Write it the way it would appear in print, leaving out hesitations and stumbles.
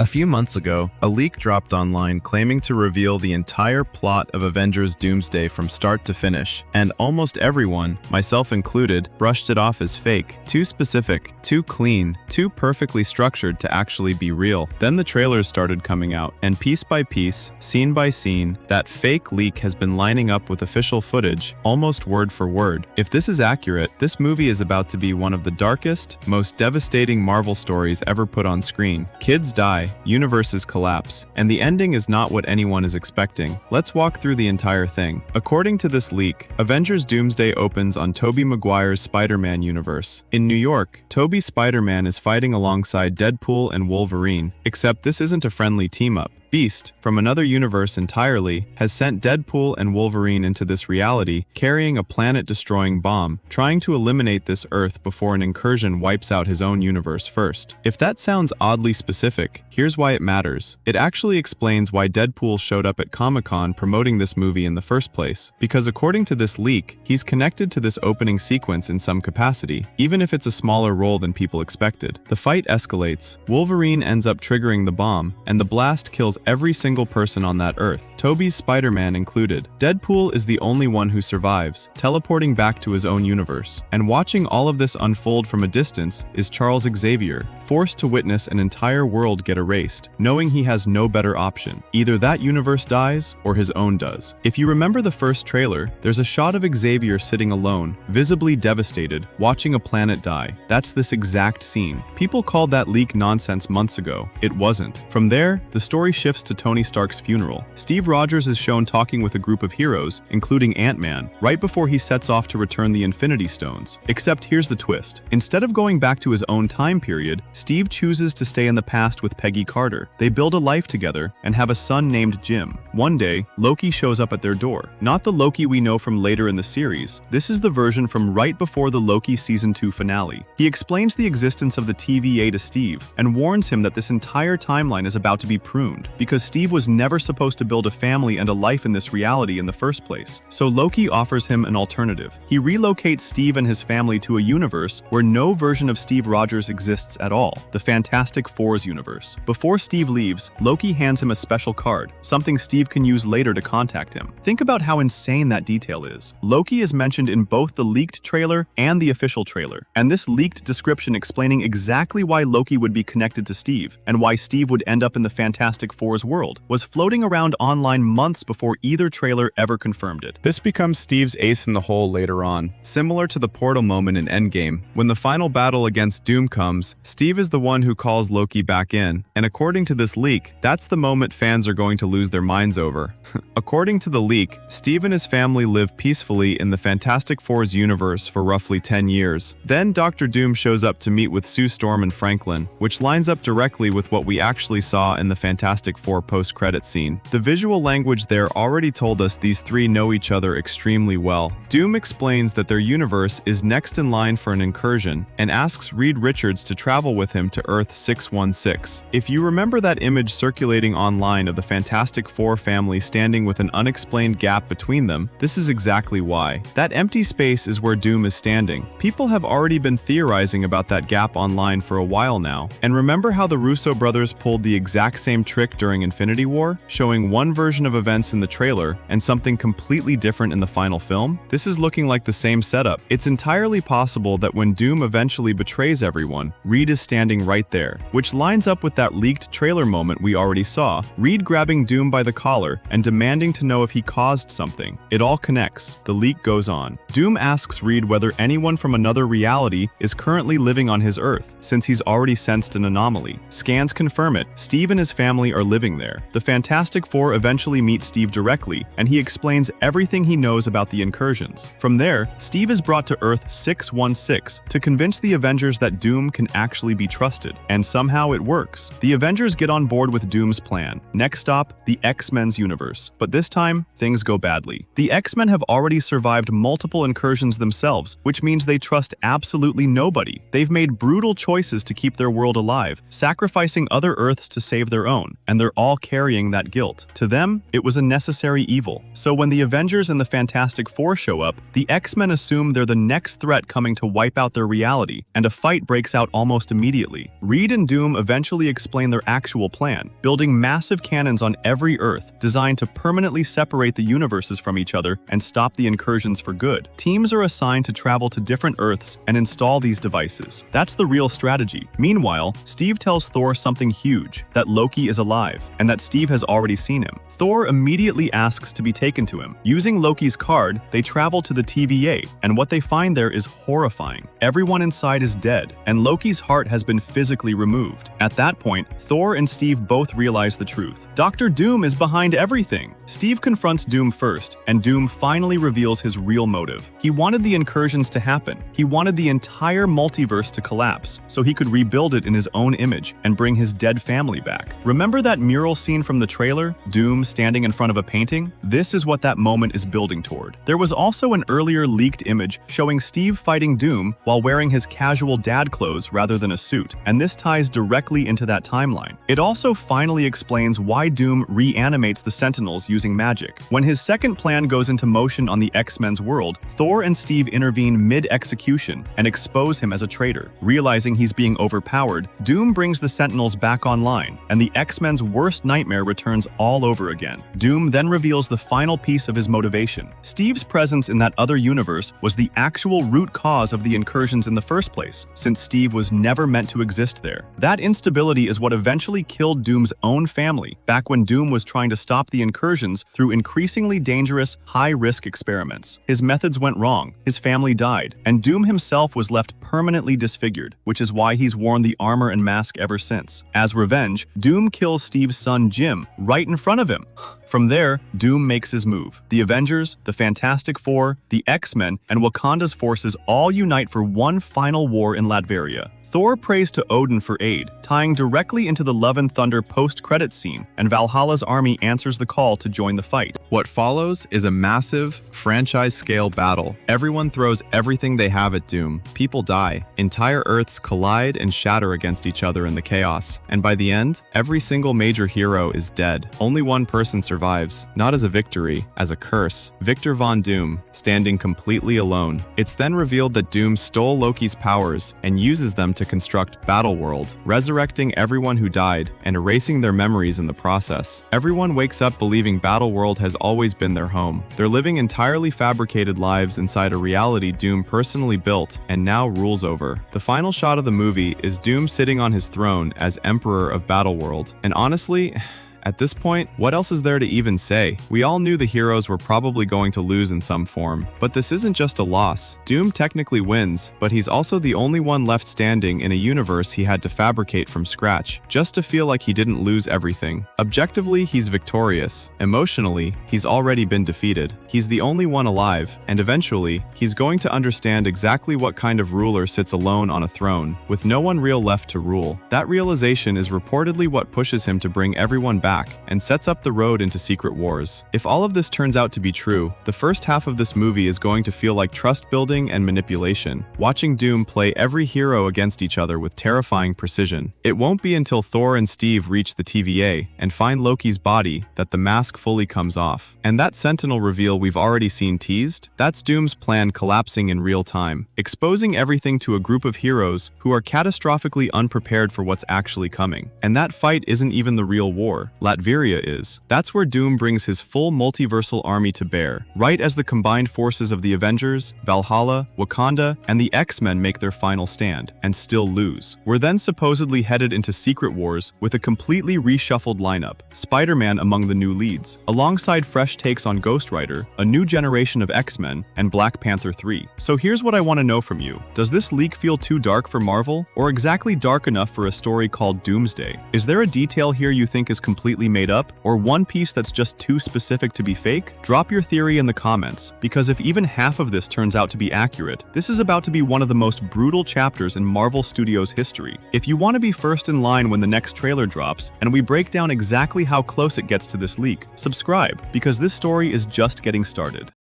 A few months ago, a leak dropped online claiming to reveal the entire plot of Avengers Doomsday from start to finish, and almost everyone, myself included, brushed it off as fake, too specific, too clean, too perfectly structured to actually be real. Then the trailers started coming out, and piece by piece, scene by scene, that fake leak has been lining up with official footage, almost word for word. If this is accurate, this movie is about to be one of the darkest, most devastating Marvel stories ever put on screen. Kids die, universes collapse, and the ending is not what anyone is expecting. Let's walk through the entire thing. According to this leak, Avengers Doomsday opens on Tobey Maguire's Spider-Man universe. In New York, Tobey's Spider-Man is fighting alongside Deadpool and Wolverine, except this isn't a friendly team-up. Beast, from another universe entirely, has sent Deadpool and Wolverine into this reality, carrying a planet-destroying bomb, trying to eliminate this Earth before an incursion wipes out his own universe first. If that sounds oddly specific, here's why it matters. It actually explains why Deadpool showed up at Comic-Con promoting this movie in the first place. Because according to this leak, he's connected to this opening sequence in some capacity, even if it's a smaller role than people expected. The fight escalates, Wolverine ends up triggering the bomb, and the blast kills every single person on that Earth, Tobey's Spider-Man included. Deadpool is the only one who survives, teleporting back to his own universe. And watching all of this unfold from a distance is Charles Xavier, forced to witness an entire world get erased, knowing he has no better option. Either that universe dies, or his own does. If you remember the first trailer, there's a shot of Xavier sitting alone, visibly devastated, watching a planet die. That's this exact scene. People called that leak nonsense months ago. It wasn't. From there, the story shifts to Tony Stark's funeral. Steve Rogers is shown talking with a group of heroes, including Ant-Man, right before he sets off to return the Infinity Stones. Except here's the twist. Instead of going back to his own time period, Steve chooses to stay in the past with Peggy Carter. They build a life together and have a son named Jim. One day, Loki shows up at their door. Not the Loki we know from later in the series. This is the version from right before the Loki Season 2 finale. He explains the existence of the TVA to Steve and warns him that this entire timeline is about to be pruned, because Steve was never supposed to build a family and a life in this reality in the first place. So Loki offers him an alternative. He relocates Steve and his family to a universe where no version of Steve Rogers exists at all, the Fantastic Four's universe. Before Steve leaves, Loki hands him a special card, something Steve can use later to contact him. Think about how insane that detail is. Loki is mentioned in both the leaked trailer and the official trailer, and this leaked description explaining exactly why Loki would be connected to Steve, and why Steve would end up in the Fantastic Four's world, was floating around online months before either trailer ever confirmed it. This becomes Steve's ace in the hole later on, similar to the portal moment in Endgame. When the final battle against Doom comes, Steve is the one who calls Loki back in, and according to this leak, that's the moment fans are going to lose their minds over. According to the leak, Steve and his family live peacefully in the Fantastic Four's universe for roughly 10 years. Then Dr. Doom shows up to meet with Sue Storm and Franklin, which lines up directly with what we actually saw in the Fantastic Four post-credit scene. The visual language there already told us these three know each other extremely well. Doom explains that their universe is next in line for an incursion and asks Reed Richards to travel with him to Earth 616. If you remember that image circulating online of the Fantastic Four family standing with an unexplained gap between them, this is exactly why. That empty space is where Doom is standing. People have already been theorizing about that gap online for a while now. And remember how the Russo brothers pulled the exact same trick during Infinity War, showing one version of events in the trailer and something completely different in the final film? This is looking like the same setup. It's entirely possible that when Doom eventually betrays everyone, Reed is standing right there, which lines up with that leaked trailer moment we already saw, Reed grabbing Doom by the collar and demanding to know if he caused something. It all connects. The leak goes on. Doom asks Reed whether anyone from another reality is currently living on his Earth, since he's already sensed an anomaly. Scans confirm it. Steve and his family are living there. The Fantastic Four eventually meet Steve directly, and he explains everything he knows about the incursions. From there, Steve is brought to Earth 616 to convince the Avengers that Doom can actually be trusted, and somehow it works. The Avengers get on board with Doom's plan. Next stop, the X-Men's universe. But this time, things go badly. The X-Men have already survived multiple incursions themselves, which means they trust absolutely nobody. They've made brutal choices to keep their world alive, sacrificing other Earths to save their own, and they're all carrying that guilt. To them, it was a necessary evil. So when the Avengers and the Fantastic Four show up, the X-Men assume they're the next threat coming to wipe out their reality, and a fight breaks out almost immediately. Reed and Doom eventually expose explain their actual plan, building massive cannons on every Earth designed to permanently separate the universes from each other and stop the incursions for good. Teams are assigned to travel to different Earths and install these devices. That's the real strategy. Meanwhile, Steve tells Thor something huge, that Loki is alive, and that Steve has already seen him. Thor immediately asks to be taken to him. Using Loki's card, they travel to the TVA, and what they find there is horrifying. Everyone inside is dead, and Loki's heart has been physically removed. At that point, Thor and Steve both realize the truth. Dr. Doom is behind everything. Steve confronts Doom first, and Doom finally reveals his real motive. He wanted the incursions to happen. He wanted the entire multiverse to collapse, so he could rebuild it in his own image and bring his dead family back. Remember that mural scene from the trailer? Doom standing in front of a painting? This is what that moment is building toward. There was also an earlier leaked image showing Steve fighting Doom while wearing his casual dad clothes rather than a suit, and this ties directly into that timeline. It also finally explains why Doom reanimates the Sentinels using magic. When his second plan goes into motion on the X-Men's world, Thor and Steve intervene mid-execution and expose him as a traitor. Realizing he's being overpowered, Doom brings the Sentinels back online, and the X-Men's worst nightmare returns all over again. Doom then reveals the final piece of his motivation. Steve's presence in that other universe was the actual root cause of the incursions in the first place, since Steve was never meant to exist there. That instability is what eventually killed Doom's own family, back when Doom was trying to stop the incursions through increasingly dangerous, high-risk experiments. His methods went wrong, his family died, and Doom himself was left permanently disfigured, which is why he's worn the armor and mask ever since. As revenge, Doom kills Steve's son Jim right in front of him. From there, Doom makes his move. The Avengers, the Fantastic Four, the X-Men, and Wakanda's forces all unite for one final war in Latveria. Thor prays to Odin for aid, tying directly into the Love and Thunder post-credits scene, and Valhalla's army answers the call to join the fight. What follows is a massive, franchise-scale battle. Everyone throws everything they have at Doom. People die. Entire Earths collide and shatter against each other in the chaos. And by the end, every single major hero is dead. Only one person survives, not as a victory, as a curse. Victor Von Doom, standing completely alone. It's then revealed that Doom stole Loki's powers and uses them to construct Battleworld, resurrecting everyone who died and erasing their memories in the process. Everyone wakes up believing Battleworld has always been their home. They're living entirely fabricated lives inside a reality Doom personally built and now rules over. The final shot of the movie is Doom sitting on his throne as Emperor of Battleworld. And honestly, at this point, what else is there to even say? We all knew the heroes were probably going to lose in some form, but this isn't just a loss. Doom technically wins, but he's also the only one left standing in a universe he had to fabricate from scratch, just to feel like he didn't lose everything. Objectively, he's victorious. Emotionally, he's already been defeated. He's the only one alive, and eventually, he's going to understand exactly what kind of ruler sits alone on a throne, with no one real left to rule. That realization is reportedly what pushes him to bring everyone back and sets up the road into Secret Wars. If all of this turns out to be true, the first half of this movie is going to feel like trust building and manipulation, watching Doom play every hero against each other with terrifying precision. It won't be until Thor and Steve reach the TVA and find Loki's body that the mask fully comes off. And that Sentinel reveal we've already seen teased, that's Doom's plan collapsing in real time, exposing everything to a group of heroes who are catastrophically unprepared for what's actually coming. And that fight isn't even the real war. Latveria is. That's where Doom brings his full multiversal army to bear, right as the combined forces of the Avengers, Valhalla, Wakanda, and the X-Men make their final stand, and still lose. We're then supposedly headed into Secret Wars with a completely reshuffled lineup, Spider-Man among the new leads, alongside fresh takes on Ghost Rider, a new generation of X-Men, and Black Panther 3. So here's what I want to know from you. Does this leak feel too dark for Marvel, or exactly dark enough for a story called Doomsday? Is there a detail here you think is completely made up, or one piece that's just too specific to be fake? Drop your theory in the comments, because if even half of this turns out to be accurate, this is about to be one of the most brutal chapters in Marvel Studios history. If you want to be first in line when the next trailer drops, and we break down exactly how close it gets to this leak, subscribe, because this story is just getting started.